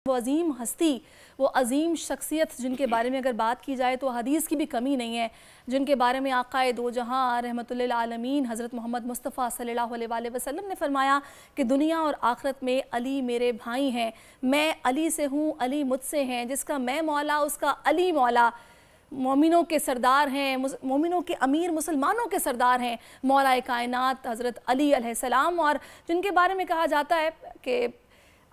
वो अजीम हस्ती, वो अजीम शख्सियत जिनके बारे में अगर बात की जाए तो हदीस की भी कमी नहीं है, जिनके बारे में आक़ाए दो जहां रहमतुल्लिल आलमीन हज़रत मोहम्मद मुस्तफ़ा सल्लल्लाहु अलैहि वसल्लम ने फरमाया कि दुनिया और आखिरत में अली मेरे भाई हैं, मैं अली से हूँ, अली मुझसे हैं, जिसका मैं मौला उसका अली मौला। मोमिनों के सरदार हैं, मोमिनों के अमीर, मुसलमानों के सरदार हैं मौला कायनात हज़रत अली अलैहिस्सलाम, और जिनके बारे में कहा जाता है कि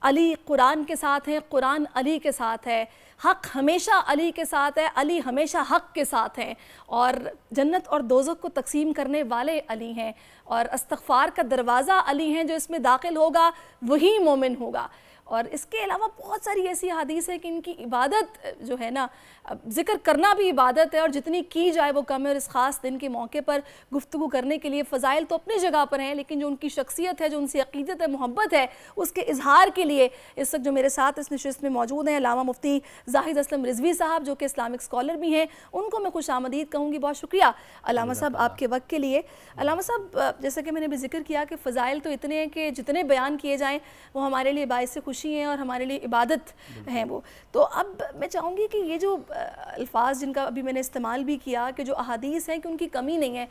अली कुरान के साथ है, कुरान अली के साथ है, हक़ हमेशा अली के साथ है, अली हमेशा हक़ के साथ हैं, और जन्नत और दोज़ख को तकसीम करने वाले अली हैं, और इस्तग़फ़ार का दरवाज़ा अली हैं, जो इसमें दाखिल होगा वही मोमिन होगा। और इसके अलावा बहुत सारी ऐसी हदीस है कि इनकी इबादत जो है ना, ज़िक्र करना भी इबादत है और जितनी की जाए वो कम है। और इस ख़ास दिन के मौके पर गुफ्तगू करने के लिए फ़ज़ाइल तो अपनी जगह पर हैं, लेकिन जो उनकी शख्सियत है, जो उनसे अक़ीदत है, मोहब्बत है, उसके इजहार के लिए इस वक्त जो मेरे साथ इस नशिस्त में मौजूद हैं अल्लामा मुफ्ती ज़ाहिद असलम रिज़वी साहब, जो कि इस्लामिक स्कॉलर भी हैं, उनको मैं खुश आमदीद कहूँगी। बहुत शुक्रिया अल्लामा साहब आपके वक्त के लिए। अल्लामा साहब, जैसा कि मैंने भी जिक्र किया कि फ़ज़ाइल तो इतने हैं कि जितने बयान किए जाएँ वो हमारे लिए बाइस खुशी हैं और हमारे लिए इबादत हैं वो। तो अब मैं चाहूँगी कि ये जो अल्फाज जिनका अभी मैंने इस्तेमाल भी किया कि जो अहादीस हैं कि उनकी कमी नहीं है,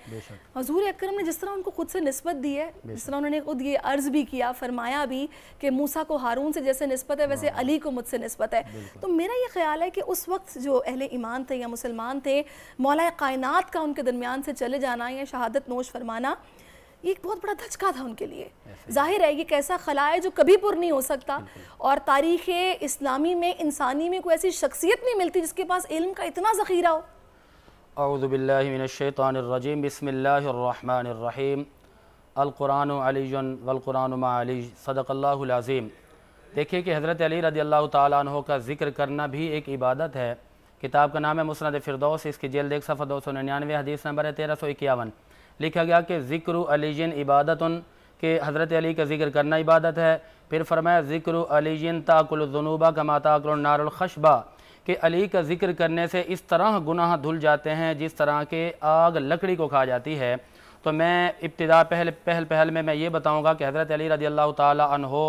हुज़ूर अकरम ने जिस तरह उनको खुद से निस्बत दी है, जिस तरह उन्होंने खुद ये अर्ज़ भी किया, फरमाया भी कि मूसा को हारून से जैसे निस्बत है वैसे अली को मुझसे निस्बत है। तो मेरा ये ख्याल है कि उस वक्त जो अहले ईमान थे या मुसलमान थे, मौला कायनात का उनके दरमियान से चले जाना या शहादत नोश फरमाना, ये एक बहुत बड़ा धचका था उनके लिए। जाहिर है ये कैसा खला है जो कभी पुर नहीं हो सकता, और तारीख़ इस्लामी में इंसानी में कोई ऐसी शख्सियत नहीं मिलती जिसके पास इल्म का इतना ज़ख़ीरा हो। औज़ु बिल्लाहि मिनश्शैतानिर रजीम, बिस्मिल्लाहिर रहमानिर रहीम, अल कुरानु अलियुन वल कुरानु मा अली, सदक़ल्लाहुल अज़ीम। देखिए कि हज़रत अली रज़ियल्लाहु ताला अन्हु का ज़िक्र करना भी एक इबादत है। किताब का नाम है मुस्नद फ़िरदौस, इसकी जिल्द 1 सफ़ा 299, हदीस नंबर है 1351। लिखा गया कि ज़िक्र अलीजिन इबादतुन, के हज़रत अली का ज़िक्र करना इबादत है। फिर फरमाया ज़िक्र अलीजिन ताकुल ज़ुनूबा कमा ताकुल नारुल ख़शबा, कि अली का ज़िक्र करने से इस तरह गुनाह धुल जाते हैं जिस तरह के आग लकड़ी को खा जाती है। तो मैं इब्तिदा पहल में मैं ये बताऊँगा कि हज़रत अली रज़ियल्लाहु ताला अन्हो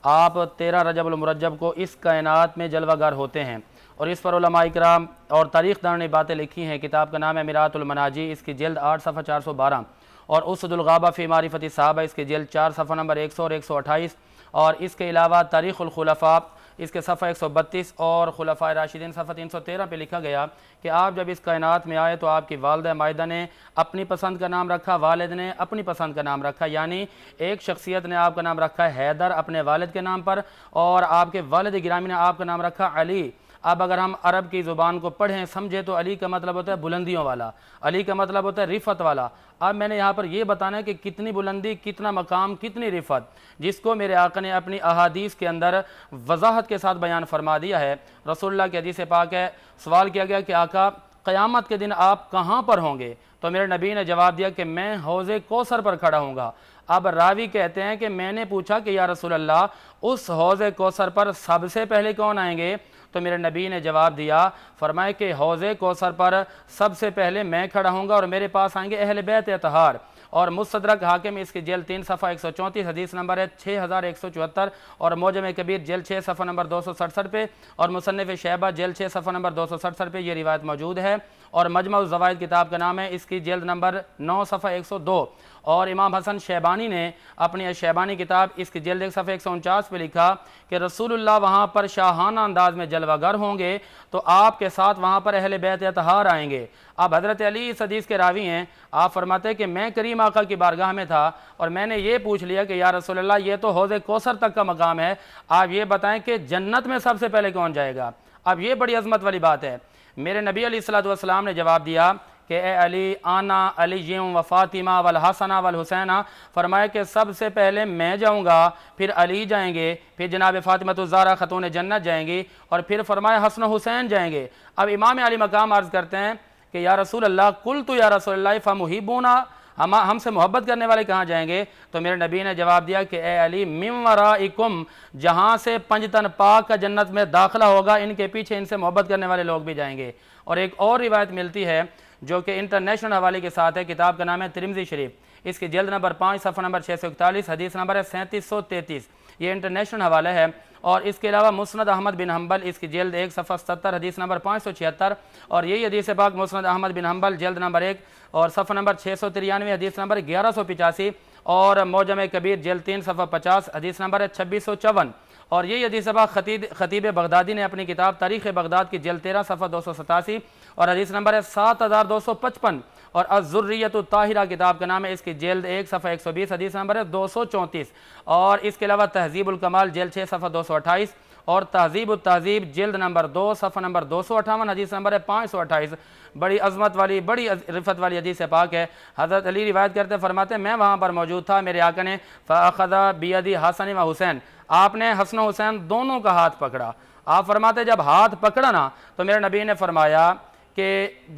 आप 13 रजबुल मुरज्जब को इस कायनात में जलवागर होते हैं, और इस पर उलमा इकराम और तारीख़दान ने बातें लिखी हैं। किताब का नाम है मिरातुल मनाजी, इसकी जिल्द 8 सफ़ा 412, और उसदुल गाबा फ़ी मारिफ़ती साहबा, इसकी जिल्द 4 सफ़ा नंबर 100 और 128, और इसके अलावा तारीख़ुल खुलफ़ा, इसके सफ़ा 132, और खुलफ़ाए राशिदीन सफ़ा 313 पे लिखा गया कि आप जब इस कायनात में आए तो आपकी वालिदा मायदा ने अपनी पसंद का नाम रखा, वालिद ने अपनी पसंद का नाम रखा, यानी एक शख्सियत ने आपका नाम रखा है हैदर अपने वालिद के नाम पर, और आपके वालिद गिरामी ने आपका नाम रखा अली। अब अगर हम अरब की ज़ुबान को पढ़ें समझे तो अली का मतलब होता है बुलंदियों वाला, अली का मतलब होता है रिफ़त वाला। अब मैंने यहाँ पर यह बताना है कि कितनी बुलंदी, कितना मकाम, कितनी रिफ़त, जिसको मेरे आका ने अपनी अहादीस के अंदर वजाहत के साथ बयान फरमा दिया है। रसूलुल्लाह की हदीस पाक है, सवाल किया गया कि आका क़यामत के दिन आप कहाँ पर होंगे? तो मेरे नबी ने जवाब दिया कि मैं हौज़े कौसर पर खड़ा हूँगा। अब रावी कहते हैं कि मैंने पूछा कि या रसूलल्लाह, उस हौज़े कौसर पर सबसे पहले कौन आएंगे? तो मेरे नबी ने जवाब दिया, फरमाए कि हौज़े कौसर पर सबसे पहले मैं खड़ा हूँगा और मेरे पास आएंगे अहले बैत अतहार। और मुस्तदरक हाकिम, इसकी जेल 3 सफ़ा 134, हदीस नंबर है 6174, और मोजम कबीर जेल 6 सफ़ा नंबर 267 पे, और मुसन्निफ़ शैबा जेल 6 सफ़ा नंबर 267 पे ये रिवायत मौजूद है। और मजमुअ ज़वाइद किताब का नाम है, इसकी जेल्द नंबर 9 सफ़ा 102, और इमाम हसन शैबानी ने अपनी शैबानी किताब, इसकी जेल्द 1 सफ़ा 149 पे लिखा कि रसूलुल्लाह वहाँ पर शाहाना अंदाज में जलवागर होंगे, तो आपके साथ वहाँ पर अहले बैत अतहार आएंगे। अब हज़रत अली इस हदीस के रावी हैं, आप फरमाते हैं कि मैं करीम आका की बारगाह में था और मैंने ये पूछ लिया कि या रसूलल्लाह, ये तो हौज़े कौसर तक का मकाम है, आप ये बताएं कि जन्नत में सबसे पहले कौन जाएगा? अब ये बड़ी अज़मत वाली बात है। मेरे नबी अलैहिस्सलातु वस्सलाम ने जवाब दिया कि ए अली, आना अली व फ़ातिमा वल हसना वल हुसैना, फरमाया कि सबसे पहले मैं जाऊँगा, फिर अली जाएंगे, फिर जनाब फ़ातिमा ज़हरा खतून जन्नत जाएंगी, और फिर फरमाया हसन हुसैन जाएंगे। अब इमाम अली मकाम अर्ज़ करते हैं कि या रसूल अल्लाह, कुल तो या रसूल अल्लाह फ़मुहिबूना, हमसे मोहब्बत करने वाले कहाँ जाएंगे? तो मेरे नबी ने जवाब दिया कि ए अली, मिन वराइकुम, जहाँ से पंजतन पाक का जन्नत में दाखिला होगा, इनके पीछे इनसे मोहब्बत करने वाले लोग भी जाएंगे। और एक और रिवायत मिलती है जो कि इंटरनेशनल हवाले के साथ है, किताब का नाम है तिरमिज़ी शरीफ, इसकी जल्द नंबर 5 सफ़ा नंबर 641, हदीस नंबर है 3733। ये इंटरनेशनल हवाला है। और इसके अलावा मुस्नद अहमद बिन हम्बल, इसकी जल्द 1 सफ़ा 77 हदीस नंबर 576, और यही हदीस पाक मुस्नद अहमद बिन हम्बल जल्द नंबर 1 और सफ़ा नंबर 693 हदीस नंबर 1185, और मौजम कबीर जल्द 3 सफ़ा 50 हदीस नंबर है 2654। और यही हदीस पाक खतीब बगदादी ने अपनी किताब तारीख़ बगदाद की जल्द 13 सफ़ा 287 और हदीस नंबर है 7255, और अज़्ज़ुर्रिय्यतु ताहिरा किताब का नाम है, इसकी जल्द 1 सफ़ा 120 हदीस नंबर है 234। और इसके अलावा तहज़ीबुल कमाल जल्द 6 सफ़ा 228 और तहज़ीबुत तहज़ीब जल्द नंबर 2 सफ़ा नंबर 258 हदीस नंबर है 528। बड़ी अज़मत वाली, बड़ी रिफ़त वाली हदीस पाक है। हज़रत अली रिवायत करते फरमाते, मैं वहाँ पर मौजूद था, मेरे आका ने फ़अख़ज़ा बियदी हसन व हुसैन, आपने हसन हुसैन दोनों का हाथ पकड़ा। आप फरमाते जब हाथ पकड़ा ना तो मेरे नबी ने फरमाया कि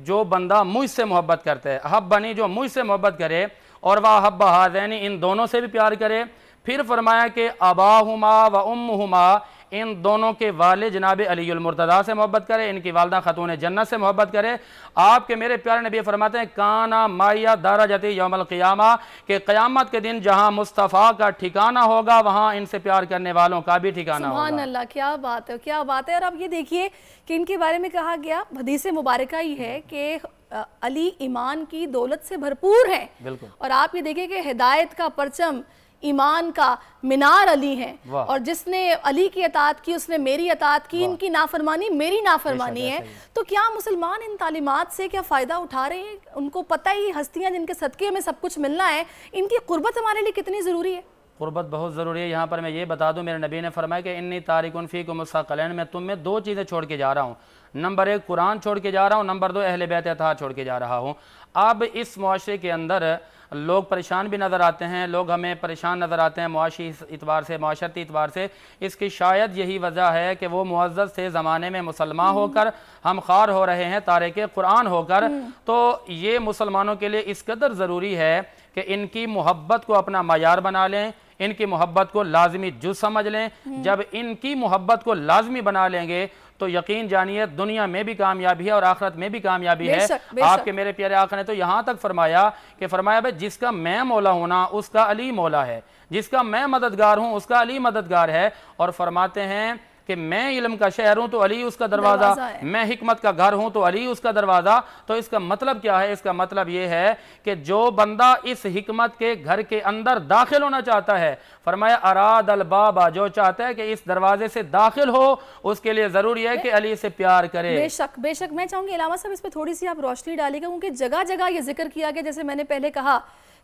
जो बंदा मुझसे मोहब्बत करते है, हब्बनी, जो मुझसे मोहब्बत करे, और वह हब्बा हाज़ैनी, इन दोनों से भी प्यार करे। फिर फरमाया कि अबाहुमा व उम्मुहुमा, इन दोनों के वालिद जनाब अलीउल मुर्तज़ा से मोहब्बत करे, इनकी वालदा खातून जन्नत से मोहब्बत करे। आपके मेरे प्यारे नबी फरमाते हैं, काना माया दाराजती यौमल क़ियामा, के क़यामत के दिन जहाँ मुस्तफ़ा का ठिकाना होगा वहाँ इनसे प्यार करने वालों का भी ठिकाना होगा। सुभान अल्लाह, क्या बात है, क्या बात है। और अब ये देखिए कि इनके बारे में कहा गया, हदीस मुबारका ही है कि अली ईमान की दौलत से भरपूर है। बिल्कुल। और आप ये देखिए कि हिदायत का परचम, ईमान का मीनार अली हैं, और जिसने अली की अतात की उसने मेरी अतात की, इनकी नाफरमानी मेरी नाफरमानी है। तो क्या मुसलमान इन तालीमात से क्या फ़ायदा उठा रहे हैं? उनको पता ही हस्तियाँ जिनके सदक़े में सब कुछ मिलना है, इनकी क़ुर्बत हमारे लिए कितनी ज़रूरी है? क़ुर्बत बहुत ज़रूरी है। यहाँ पर मैं ये बता दूँ, मेरे नबी ने फरमाया कि इन्नी तारिकुन फ़ीकुम मुस्तक़िलन, मैं तुम में 2 चीज़ें छोड़ के जा रहा हूँ। नंबर 1 कुरान छोड़ के जा रहा हूँ, नंबर 2 अहले बैत अताअत छोड़ के जा रहा हूँ। अब इस मुआशरे के अंदर लोग परेशान भी नज़र आते हैं, लोग हमें परेशान नज़र आते हैं मुआशी इतबार से, माशरती इतबार से। इसकी शायद यही वजह है कि वो मुअज़्ज़ज़ थे ज़माने में मुसलमान होकर, हम ख़ार हो रहे हैं तारिक कुरान होकर। तो ये मुसलमानों के लिए इस कदर ज़रूरी है कि इनकी मोहब्बत को अपना मयार बना लें, इनकी मोहब्बत को लाजमी जुज़ समझ लें। जब इनकी मोहब्बत को लाजमी बना लेंगे तो यकीन जानिए दुनिया में भी कामयाबी है और आखिरत में भी कामयाबी है। आपके मेरे प्यारे आका ने तो यहाँ तक फरमाया कि फरमाया भाई, जिसका मैं मौला हूँ ना उसका अली मौला है, जिसका मैं मददगार हूँ उसका अली मददगार है। और फरमाते हैं कि मैं इल्म का शहर हूँ तो अली उसका दरवाज़ा, मैं हिकमत का घर हूँ तो अली उसका दरवाज़ा। तो इसका मतलब क्या है? इसका मतलब ये है कि जो बंदा इस हिकमत के घर के अंदर दाखिल होना चाहता है, फरमाया अराद अल बाबा, जो चाहता है कि इस दरवाजे से दाखिल हो, उसके लिए ज़रूरी है कि अली से प्यार करे। बेशक बेशक। मैं चाहूँगी इलामा साहब इस पर थोड़ी सी आप रोशनी डालिएगा, क्योंकि जगह जगह ये जिक्र किया गया, जैसे मैंने पहले कहा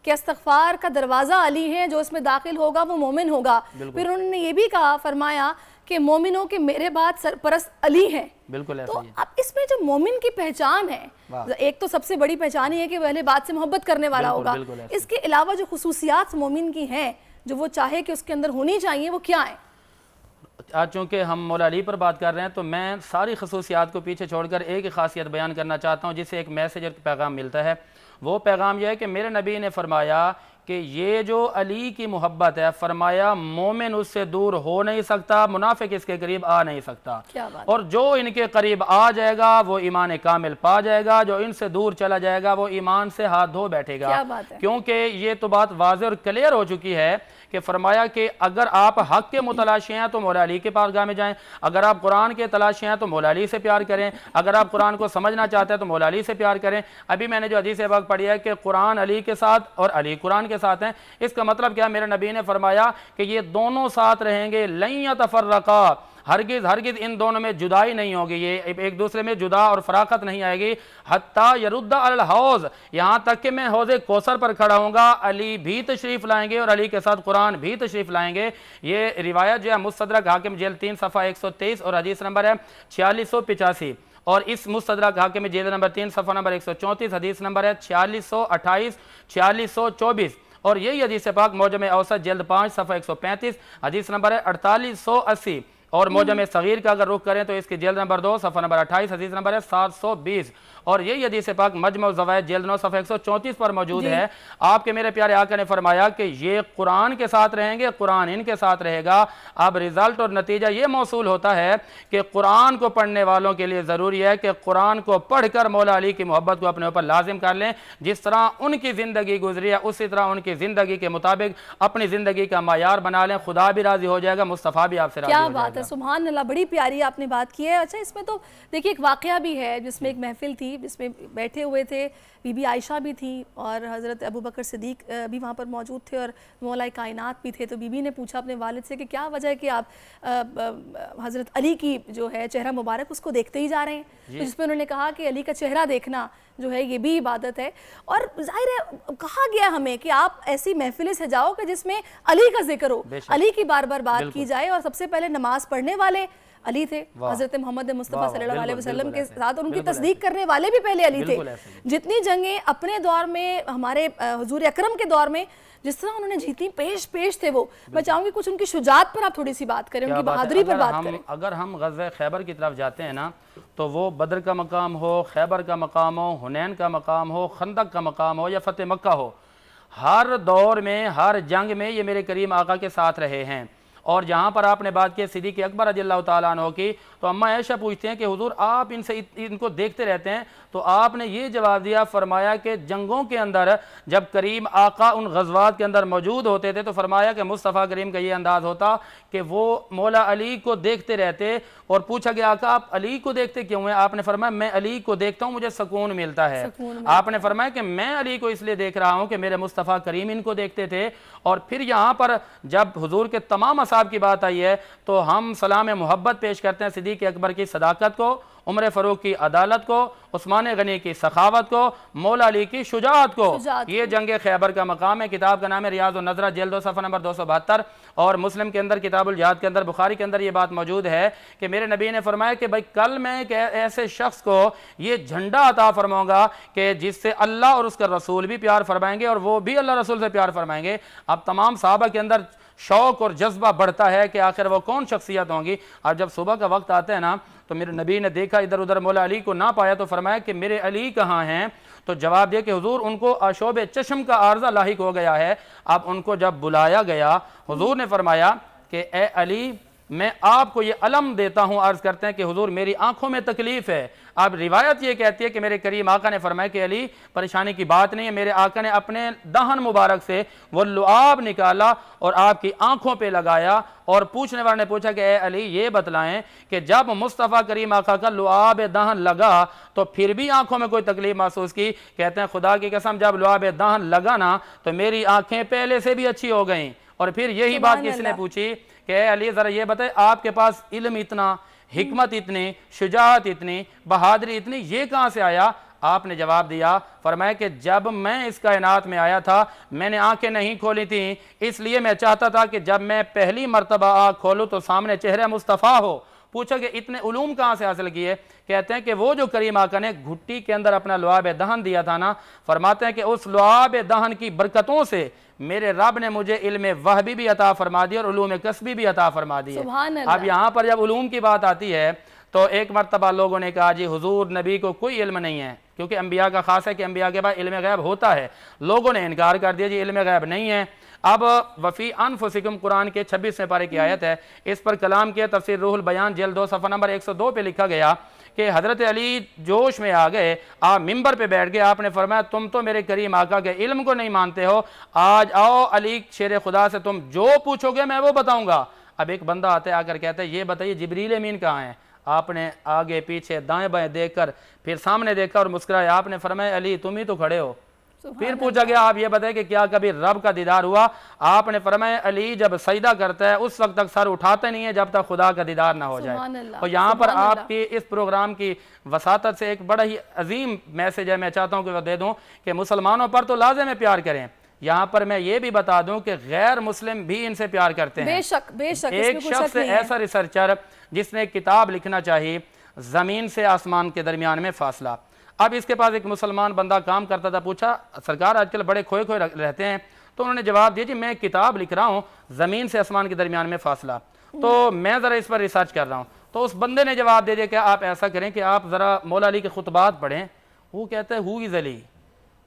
कि इस्तग़फ़ार का दरवाज़ा अली है, जो इसमें दाखिल होगा वो मोमिन होगा। फिर उन्होंने ये भी कहा, फरमाया कि मोमिनों के मेरे बाद सरपरस्त अली हैं। बिल्कुल ऐसा तो ही है। अब इसमें जो मोमिन की पहचान है, एक तो सबसे बड़ी पहचान ये है कि वह अहले बात से मोहब्बत करने वाला होगा। इसके अलावा जो खुसूसियात मोमिन की हैं, जो वो चाहे कि उसके अंदर होनी चाहिए, वो क्या है? आज चूँकि हम मौला अली पर बात कर रहे हैं तो मैं सारी खसूसियात को पीछे छोड़कर एक ही खासियत बयान करना चाहता हूँ, जिससे एक मैसेज और पैगाम मिलता है। वो पैगाम यह है कि मेरे नबी ने फरमाया कि ये जो अली की मोहब्बत है, फरमाया मोमिन उससे दूर हो नहीं सकता, मुनाफिक इसके करीब आ नहीं सकता। और जो इनके करीब आ जाएगा वो ईमान कामिल पा जाएगा, जो इनसे दूर चला जाएगा वो ईमान से हाथ धो बैठेगा। क्योंकि ये तो बात वाज़ेह और क्लियर हो चुकी है कि फरमाया कि अगर आप हक के मुतलाशी हैं तो मौला अली के पासगाह में जाएं, अगर आप कुरान के तलाशी हैं तो मौला अली से प्यार करें, अगर आप कुरान को समझना चाहते हैं तो मौला अली से प्यार करें। अभी मैंने जो हदीस पाक पढ़ी है कि कुरान अली के साथ और अली कुरान के साथ हैं, इसका मतलब क्या? मेरे नबी ने फरमाया कि ये दोनों साथ रहेंगे, लन यतफर्रका, हरगिज़ हरगिज़ इन दोनों में जुदाई नहीं होगी, ये एक दूसरे में जुदा और फराकत नहीं आएगी। हत्ता यरुद्दा अल हौज़, यहाँ तक कि मैं हौज़े कौसर पर खड़ा हूँगा, अली भी तशरीफ़ लाएंगे और अली के साथ कुरान भी तशरीफ़ लाएंगे। ये रिवायत जो है मुस्तदरक हाकिम जेल 3 सफ़ा 123 और हदीस नंबर है 4685, और इस मुस्तदरक हाकिम जेल नंबर 3 सफ़ा नंबर 134 हदीस नंबर है 4628 4624, और यही हदीस पाक मौजम औसत जल्द 5 सफ़ा 135 हदीस नंबर है 4880। और मोजम सगीर का अगर रुख करें तो इसकी जेल्द नंबर 2 सफ़ा नंबर 28, हदीस नंबर है 720। और यही हदीस पाक मजमू ज़वाइद जेल्द 9 सफ़ा 134 पर मौजूद है। आपके मेरे प्यारे आका ने फरमाया कि ये कुरान के साथ रहेंगे, कुरान इनके साथ रहेगा। अब रिजल्ट और नतीजा ये मौसूल होता है कि कुरान को पढ़ने वालों के लिए ज़रूरी है कि कुरान को पढ़कर मौला अली की मोहब्बत को अपने ऊपर लाजिम कर लें। जिस तरह उनकी ज़िंदगी गुजरी है उसी तरह उनकी ज़िंदगी के मुताबिक अपनी ज़िंदगी का मायार बना लें। खुदा भी राज़ी हो जाएगा, मुस्तफ़ा भी आपसे राज़ी हो जाएगा। क्या बात है, सुभान अल्लाह, बड़ी प्यारी आपने बात की है। अच्छा, इसमें तो देखिए एक वाक़या भी है जिसमें एक महफिल थी जिसमें बैठे हुए थे बीबी आयशा भी थी और हज़रत अबू बकर सिद्दीक भी वहाँ पर मौजूद थे और मौला कायनात भी थे। तो बीबी ने पूछा अपने वालिद से कि क्या वजह है कि आप हज़रत अली की जो है चेहरा मुबारक उसको देखते ही जा रहे हैं। तो जिसमें उन्होंने कहा कि अली का चेहरा देखना जो है ये भी इबादत है। और जाहिर है कहा गया हमें कि आप ऐसी महफिलें से जाओ कि जिसमें अली का जिक्र हो, अली की बार बार बात की जाए। और सबसे पहले नमाज पढ़ने वाले अली थे, हज़रत मोहम्मद मुस्तफ़ा सल्लल्लाहु अलैहि वसल्लम के साथ, और उनकी तस्दीक करने वाले भी पहले अली थे। जितनी जंगें अपने दौर में, हमारे हुजूर अकरम के दौर में जिस तरह उन्होंने जीती, पेश थे वो, मैं चाहूँगी कुछ उनकी शुजात पर आप थोड़ी सी बात करें, उनकी बहादुरी पर बात करें। अगर हम ग़ज़वा खैबर की तरफ जाते हैं ना, तो वो बदर का मकाम हो, खैबर का मकाम हो, हुनैन का मकाम हो, खंदक का मकाम हो या फ़तेह मक्का हो, हर दौर में, हर जंग में ये मेरे करीम आका के साथ रहे हैं। और जहाँ पर आपने बात की सिद्दीक़ अकबर रज़ियल्लाहु ताला अन्हु की, तो अम्मा आयशा पूछते हैं कि हुजूर आप इनको देखते रहते हैं, तो आपने ये जवाब दिया, फरमाया कि जंगों के अंदर जब करीम आका उन गज़वात के अंदर मौजूद होते थे तो फरमाया कि मुस्तफ़ा करीम का ये अंदाज़ होता कि वो मौला अली को देखते रहते। और पूछा गया आका आप अली को देखते क्यों हैं? आपने फरमाया मैं अली को देखता हूँ, मुझे सुकून मिलता है। आपने फरमाया कि मैं अली को इसलिए देख रहा हूँ कि मेरे मुस्तफ़ा करीम इनको देखते थे। और फिर यहाँ पर जब हुजूर के तमाम असहाब की बात आई है तो हम सलाम मोहब्बत पेश करते हैं सिद्दीक़ अकबर की सदाकत को, उमर फ़ारूक की अदालत को, उस्मान गनी की सखावत को, मौला अली की शुजाअत को। ये जंग खैबर का मकाम है। किताब का नाम है रियाज़ उन नज़रा, जेल्द 2 सफ़ा नंबर 272। और मुस्लिम के अंदर किताबुल जिहाद के अंदर, बुखारी के अंदर ये बात मौजूद है कि मेरे नबी ने फरमाया कि भाई कल मैं एक ऐसे शख्स को ये झंडा अता फरमाऊंगा कि जिससे अल्लाह और उसका रसूल भी प्यार फरमाएंगे और वो भी अल्लाह रसूल से प्यार फरमाएंगे। अब तमाम सहाबा के अंदर शौक़ और जज्बा बढ़ता है कि आखिर वो कौन शख्सियत होंगी। अब जब सुबह का वक्त आता है ना, तो मेरे नबी ने देखा इधर उधर मौला अली को ना पाया, तो फरमाया कि मेरे अली कहाँ हैं? तो जवाब दिया कि हुजूर उनको आशोब चश्म का आर्जा लाहिक हो गया है। अब उनको जब बुलाया गया, हुजूर ने फरमाया कि ए अली मैं आपको ये अलम देता हूँ। अर्ज़ करते हैं कि हुजूर मेरी आंखों में तकलीफ़ है। अब रिवायत ये कहती है कि मेरे करीम आका ने फरमाया कि अली परेशानी की बात नहीं है। मेरे आका ने अपने दहन मुबारक से वो लुआब निकाला और आपकी आंखों पे लगाया। और पूछने वाले ने पूछा कि ए अली ये बतलाएं कि जब मुस्तफ़ा करीम आका का लुआब दहन लगा तो फिर भी आंखों में कोई तकलीफ महसूस की? कहते हैं खुदा की कसम जब लुआब दहन लगा ना तो मेरी आंखें पहले से भी अच्छी हो गईं। और फिर यही बात किसने पूछी कि अली ज़रा ये बताए आपके पास इल्म इतना, हिकमत इतनी, शुजाअत इतनी, बहादुरी इतनी, ये कहाँ से आया? आपने जवाब दिया, फरमाया कि जब मैं इस कायनात में आया था मैंने आंखें नहीं खोली थी, इसलिए मैं चाहता था कि जब मैं पहली मर्तबा आँख खोलूँ तो सामने चेहरा मुस्तफ़ा हो। पूछा कि इतने उलूम कहाँ से हासिल किए? कहते हैं कि वो जो करीम आका ने घुट्टी के अंदर अपना लुआब दहन दिया था ना, फरमाते हैं कि उस लुआब दहन की बरकतों से मेरे रब ने मुझे इल्म वहबी भी अता फरमा दी और उलूम कसबी भी अता फरमा दी है। अब यहाँ पर जब उलूम की बात आती है तो एक मरतबा लोगों ने कहा जी हुजूर नबी को कोई इल्म नहीं है, क्योंकि अंबिया का खास है कि अंबिया के बाद इल्म गैब होता है। लोगों ने इनकार कर दिया जी इल्म गैब नहीं है। अब वफ़ी अनफुसिकुम कुरान के 26वें पारे की आयत है, इस पर कलाम किया तफसीर रूहुल बयान जेल्द 2 सफ़ा नंबर 102 पे लिखा गया कि हज़रत अली जोश में आ गए, आप मिंबर पे बैठ गए। आपने फरमाया तुम तो मेरे करीम आका के इल्म को नहीं मानते हो, आज आओ अली शेर खुदा से तुम जो पूछोगे मैं वो बताऊंगा। अब एक बंदा आता है आकर कहता है ये बताइए जिब्रील अमीन कहाँ है? आपने आगे पीछे दाएं बाएं देखकर फिर सामने देखा और मुस्कुराए। आपने फरमाया अली तुम ही तो खड़े हो। फिर पूछा गया आप ये बताएं कि क्या कभी रब का दीदार हुआ? आपने फरमाया अली जब सजदा करता है उस वक्त तक सर उठाता नहीं है जब तक खुदा का दीदार ना हो जाए। और यहाँ पर आपकी इस प्रोग्राम की वसातत से एक बड़ा ही अजीम मैसेज है, मैं चाहता हूँ कि वह दे दूँ कि मुसलमानों पर तो लाज़िम है प्यार करें। यहाँ पर मैं ये भी बता दूं कि गैर मुस्लिम भी इनसे प्यार करते हैं। बेशक बेशक। एक शख्स ऐसा रिसर्चर जिसने किताब लिखना चाहिए ज़मीन से आसमान के दरमियान में फासला। अब इसके पास एक मुसलमान बंदा काम करता था, पूछा सरकार आजकल बड़े खोए खोए रहते हैं, तो उन्होंने जवाब दिया जी मैं किताब लिख रहा हूँ ज़मीन से आसमान के दरमियान में फासला। तो मैं ज़रा इस पर रिसर्च कर रहा हूँ। तो उस बंदे ने जवाब दे दिया कि आप ऐसा करें कि आप ज़रा मौला अली के खुतबात पढ़ें। वो कहता है हु इज़ अली,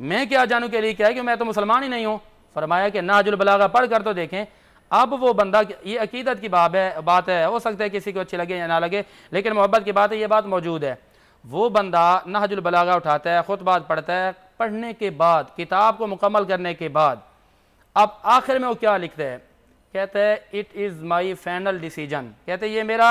मैं क्या जानूँ कि अली क्या है, कि मैं तो मुसलमान ही नहीं हूँ। फरमाया कि नाजुल बलागा पढ़ कर तो देखें। अब वो बंदा, ये अकीदत की बात है, हो सकता है किसी को अच्छी लगे या ना लगे, लेकिन मोहब्बत की बात है, ये बात मौजूद है। वो बंदा नहजुल बलागा उठाता है, खुतबात पढ़ता है, पढ़ने के बाद, किताब को मुकम्मल करने के बाद, अब आखिर में वो क्या लिखता है, कहता है it is my final decision, कहते हैं ये मेरा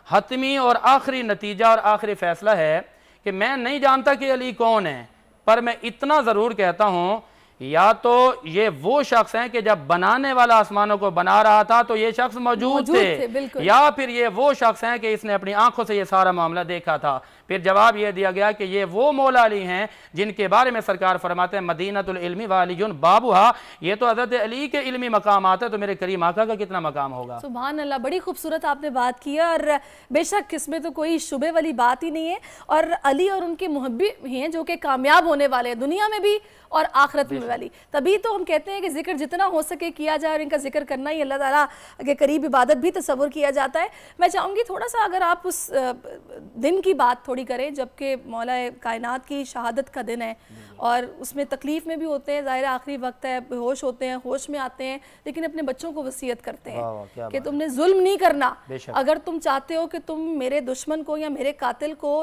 हतमी और आखिरी नतीजा और आखिरी फैसला है कि मैं नहीं जानता कि अली कौन है, पर मैं इतना ज़रूर कहता हूँ या तो ये वो शख्स हैं कि जब बनाने वाला आसमानों को बना रहा था तो ये शख्स मौजूद थे, या फिर ये वो शख्स हैं कि इसने अपनी आंखों से ये सारा मामला देखा था। फिर जवाब ये दिया गया कि ये वो मौला अली हैं जिनके बारे में सरकार फरमाते हैं मदीनतुल इल्मी व अलीयुन बाबुहा, ये तो हज़रत अली के इल्मी मकाम आते हैं, तो मेरे करीम आका का कितना मकाम होगा। सुभान अल्लाह, बड़ी खूबसूरत आपने बात की और बेशक इसमें तो कोई शुबे वाली बात ही नहीं है। और अली और उनके मुहब्बी हैं जो कि कामयाब होने वाले हैं दुनिया में भी और आखिरत में वाली। तभी तो हम कहते हैं कि जिक्र जितना हो सके किया जाए और इनका जिक्र करना ही अल्लाह ताला के करीब इबादत भी तसव्वुर किया जाता है। मैं चाहूँगी थोड़ा सा अगर आप उस दिन की बात थोड़ी करें जबकि मौला कायनात की शहादत का दिन है और उसमें तकलीफ़ में भी होते हैं, ज़ाहिर आखिरी वक्त है, बेहोश होते हैं, होश में आते हैं, लेकिन अपने बच्चों को वसीयत करते हैं कि तुमने जुल्म नहीं करना, अगर तुम चाहते हो कि तुम मेरे दुश्मन को या मेरे कातिल को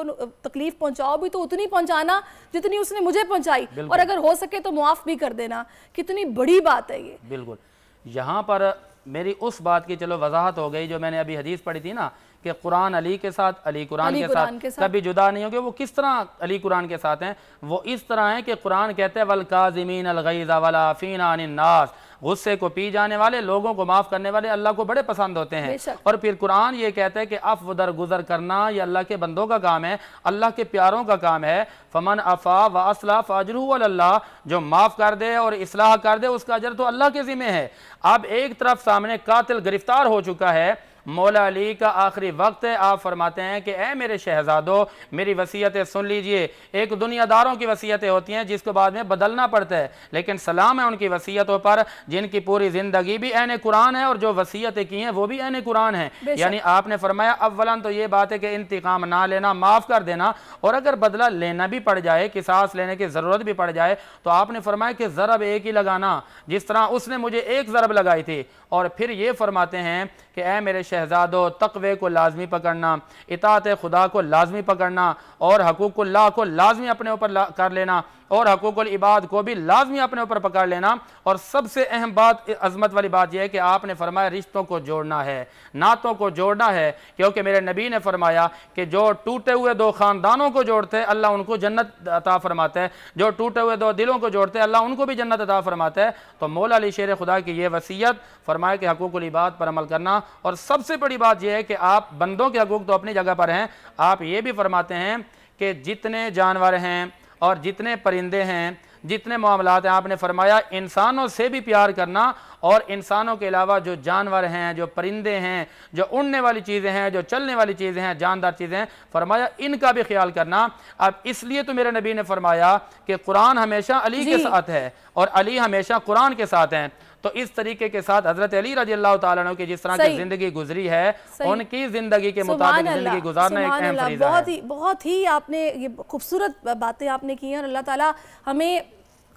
तकलीफ़ पहुँचाओ भी तो उतनी पहुँचाना जितनी उसने मुझे पहुँचाई, और अगर हो सके तो मुआफ़ भी कर देना। कितनी बड़ी बात है ये। बिल्कुल, यहाँ पर मेरी उस बात की चलो वजाहत हो गई जो मैंने अभी हदीस पढ़ी थी ना कि कुरान अली के साथ, अली कुरान के साथ कभी जुदा नहीं होंगे। वो किस तरह अली कुरान के साथ हैं? वो इस तरह हैं कि कुरान कहते हैं वल काज़िमीन अल गैज़ वल आफ़ीना अनिन नास, गुस्से को पी जाने वाले, लोगों को माफ़ करने वाले अल्लाह को बड़े पसंद होते हैं। और फिर कुरान ये कहता है कि अफ़ दरगुज़र करना ये अल्लाह के बंदों का काम है, अल्लाह के प्यारों का काम है। फ़मन अफ़ा व असला फ़अजरुहु अलल्लाह, जो माफ़ कर दे और इस्लाह कर दे उसका अजर तो अल्लाह के ज़िम्मे है। अब एक तरफ सामने कातिल गिरफ्तार हो चुका है, मौला अली का आखिरी वक्त है, आप फरमाते हैं कि ए मेरे शहजादों मेरी वसीयतें सुन लीजिए। एक दुनियादारों की वसीयतें होती हैं जिसको बाद में बदलना पड़ता है, लेकिन सलाम है उनकी वसीयतों पर जिनकी पूरी ज़िंदगी भी ऐन कुरान है और जो वसीयतें की हैं वो भी ऐन कुरान है। यानी आपने फरमाया अव्वलन तो ये बात है कि इंतकाम ना लेना, माफ़ कर देना, और अगर बदला लेना भी पड़ जाए, किसास लेने की ज़रूरत भी पड़ जाए, तो आपने फरमाया कि ज़रब एक ही लगाना जिस तरह उसने मुझे एक ज़रब लगाई थी। और फिर ये फरमाते हैं कि ए मेरे शहजादों तक़वे को लाजमी पकड़ना, इताअत खुदा को लाजमी पकड़ना, और हकूक़ुल्लाह को लाजमी अपने ऊपर कर लेना, और हकूक़ुल इबाद को भी लाजमी अपने ऊपर पकड़ लेना। और सबसे अहम बात, अज़मत वाली बात यह है कि आपने फरमाया रिश्तों को जोड़ना है, नातों को जोड़ना है, क्योंकि मेरे नबी ने फरमाया कि जो टूटे हुए दो ख़ानदानों को जोड़ते हैं अल्लाह उनको जन्नत अता फरमाता है, जो टूटे हुए दो दिलों को जोड़ते हैं अल्लाह उनको भी जन्नत अता फरमाता है। तो मौला अली शेर खुदा की ये वसीयत फरमाया कि हकूक़ुल इबाद पर अमल करना। और सबसे बड़ी बात यह है कि आप बंदों के हकूक़ तो अपनी जगह पर हैं, आप ये भी फरमाते हैं कि जितने जानवर हैं और जितने परिंदे हैं, जितने मामलात हैं, आपने फरमाया इंसानों से भी प्यार करना, और इंसानों के अलावा जो जानवर हैं, जो परिंदे हैं, जो उड़ने वाली चीज़ें हैं, जो चलने वाली चीज़ें हैं, जानदार चीज़ें हैं, फरमाया इनका भी ख्याल करना। अब इसलिए तो मेरे नबी ने फरमाया कि कुरान हमेशा अली के साथ है और अली हमेशा कुरान के साथ हैं। तो इस तरीके के साथ हज़रत अली रज़ी अल्लाह तआला अन्हु की जिस तरह की ज़िंदगी गुजरी है, उनकी ज़िंदगी के मुताबिक ज़िंदगी गुजारना एक अहम फरीज़ा है। बहुत ही आपने ये खूबसूरत बातें आपने की हैं, और अल्लाह ताला हमें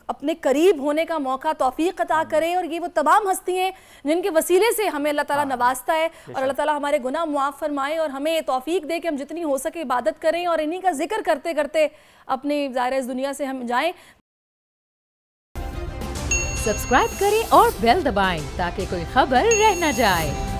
अपने करीब होने का मौका तौफीक अता करे, और ये वो तमाम हस्ती हैं जिनके वसीले से हमें अल्लाह ताला नवाजता है, और अल्लाह ताला हमारे गुनाह मुआफ़ फरमाए और हमें तौफीक दे कि हम जितनी हो सके इबादत करें और इन्हीं का जिक्र करते करते अपनी ज़ाहिर इस दुनिया से हम जाएं। सब्सक्राइब करें और बेल दबाएं ताकि कोई खबर रह न जाए।